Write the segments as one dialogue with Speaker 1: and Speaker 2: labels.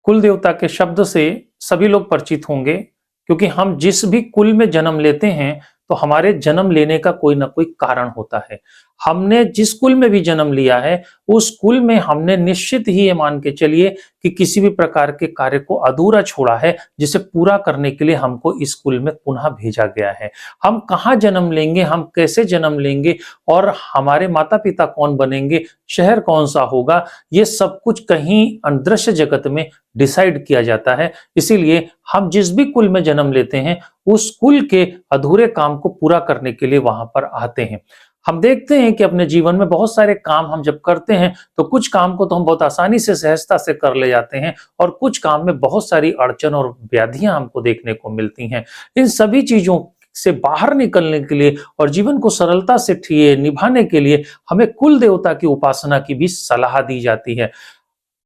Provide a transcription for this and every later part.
Speaker 1: कुल देवता के शब्द से सभी लोग परिचित होंगे, क्योंकि हम जिस भी कुल में जन्म लेते हैं तो हमारे जन्म लेने का कोई ना कोई कारण होता है। हमने जिस कुल में भी जन्म लिया है, उस कुल में हमने निश्चित ही ये मान के चलिए कि किसी भी प्रकार के कार्य को अधूरा छोड़ा है, जिसे पूरा करने के लिए हमको इस कुल में पुनः भेजा गया है। हम कहाँ जन्म लेंगे, हम कैसे जन्म लेंगे और हमारे माता पिता कौन बनेंगे, शहर कौन सा होगा, ये सब कुछ कहीं अदृश्य जगत में डिसाइड किया जाता है। इसीलिए हम जिस भी कुल में जन्म लेते हैं, उस कुल के अधूरे काम को पूरा करने के लिए वहां पर आते हैं। हम देखते हैं कि अपने जीवन में बहुत सारे काम हम जब करते हैं तो कुछ काम को तो हम बहुत आसानी से सहजता से कर ले जाते हैं, और कुछ काम में बहुत सारी अड़चन और व्याधियां हमको देखने को मिलती हैं। इन सभी चीजों से बाहर निकलने के लिए और जीवन को सरलता से निभाने के लिए हमें कुल देवता की उपासना की भी सलाह दी जाती है।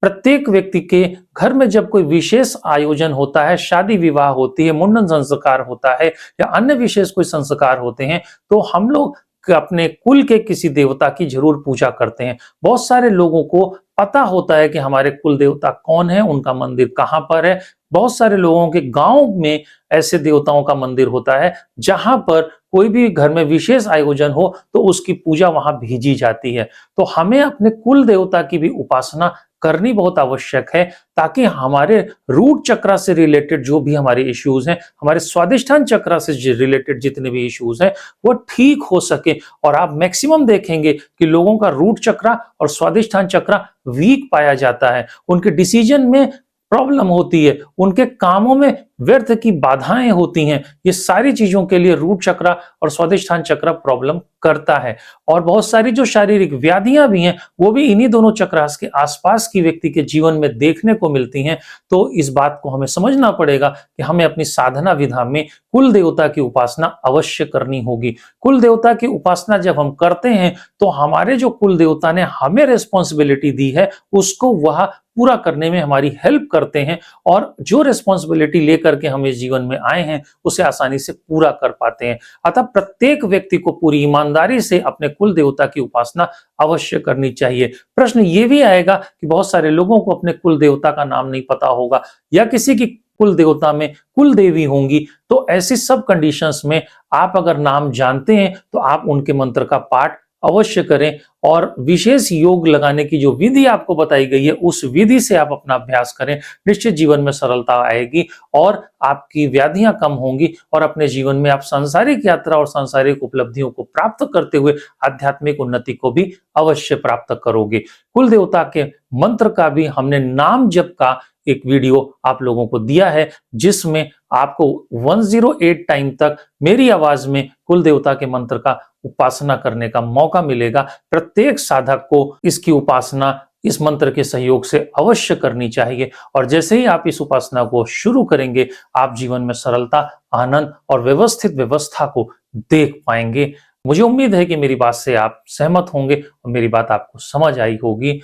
Speaker 1: प्रत्येक व्यक्ति के घर में जब कोई विशेष आयोजन होता है, शादी विवाह होती है, मुंडन संस्कार होता है या अन्य विशेष कोई संस्कार होते हैं, तो हम लोग अपने कुल के किसी देवता की जरूर पूजा करते हैं। बहुत सारे लोगों को पता होता है कि हमारे कुल देवता कौन है, उनका मंदिर कहाँ पर है। बहुत सारे लोगों के गांव में ऐसे देवताओं का मंदिर होता है जहां पर कोई भी घर में विशेष आयोजन हो तो उसकी पूजा वहां भेजी जाती है। तो हमें अपने कुल देवता की भी उपासना करनी बहुत आवश्यक है, ताकि हमारे रूट चक्र से रिलेटेड जो भी हमारे इश्यूज हैं, हमारे स्वादिष्ठान चक्र से रिलेटेड जितने भी इश्यूज हैं, वो ठीक हो सके। और आप मैक्सिमम देखेंगे कि लोगों का रूट चक्र और स्वादिष्ठान चक्र वीक पाया जाता है, उनके डिसीजन में प्रॉब्लम होती है, उनके कामों में व्यर्थ की बाधाएं होती हैं। ये सारी चीजों के लिए रूट चक्र और स्वादिष्ठान चक्र प्रॉब्लम करता है। और बहुत सारी जो शारीरिक व्याधियां भी हैं, वो भी इन्हीं दोनों चक्रास के आसपास की व्यक्ति के जीवन में देखने को मिलती हैं। तो इस बात को हमें समझना पड़ेगा कि हमें अपनी साधना विधा में कुल देवता की उपासना अवश्य करनी होगी। कुल देवता की उपासना जब हम करते हैं तो हमारे जो कुल देवता ने हमें रिस्पॉन्सिबिलिटी दी है, उसको वह पूरा करने में हमारी हेल्प करते हैं, और जो रिस्पॉन्सिबिलिटी लेकर के हम इस जीवन में आए हैं उसे आसानी से पूरा कर पाते हैं। अतः प्रत्येक व्यक्ति को पूरी ईमानदारी से अपने कुल देवता की उपासना अवश्य करनी चाहिए। प्रश्न ये भी आएगा कि बहुत सारे लोगों को अपने कुल देवता का नाम नहीं पता होगा, या किसी की कुल देवता में कुल देवी होंगी। तो ऐसी सब कंडीशंस में आप अगर नाम जानते हैं तो आप उनके मंत्र का पाठ अवश्य करें, और विशेष योग लगाने की जो विधि आपको बताई गई है उस विधि से आप अपना अभ्यास करें। निश्चित जीवन में सरलता आएगी और आपकी व्याधियां कम होंगी, और अपने जीवन में आप सांसारिक यात्रा और सांसारिक उपलब्धियों को प्राप्त करते हुए आध्यात्मिक उन्नति को भी अवश्य प्राप्त करोगे। कुल देवता के मंत्र का भी हमने नाम जप का एक वीडियो आप लोगों को दिया है, जिसमें आपको 108 टाइम तक मेरी आवाज में कुल देवता के मंत्र का उपासना करने का मौका मिलेगा। प्रत्येक साधक को इसकी उपासना इस मंत्र के सहयोग से अवश्य करनी चाहिए, और जैसे ही आप इस उपासना को शुरू करेंगे, आप जीवन में सरलता, आनंद और व्यवस्थित व्यवस्था को देख पाएंगे। मुझे उम्मीद है कि मेरी बात से आप सहमत होंगे और मेरी बात आपको समझ आई होगी।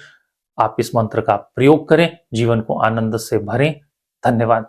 Speaker 1: आप इस मंत्र का प्रयोग करें, जीवन को आनंद से भरें। धन्यवाद।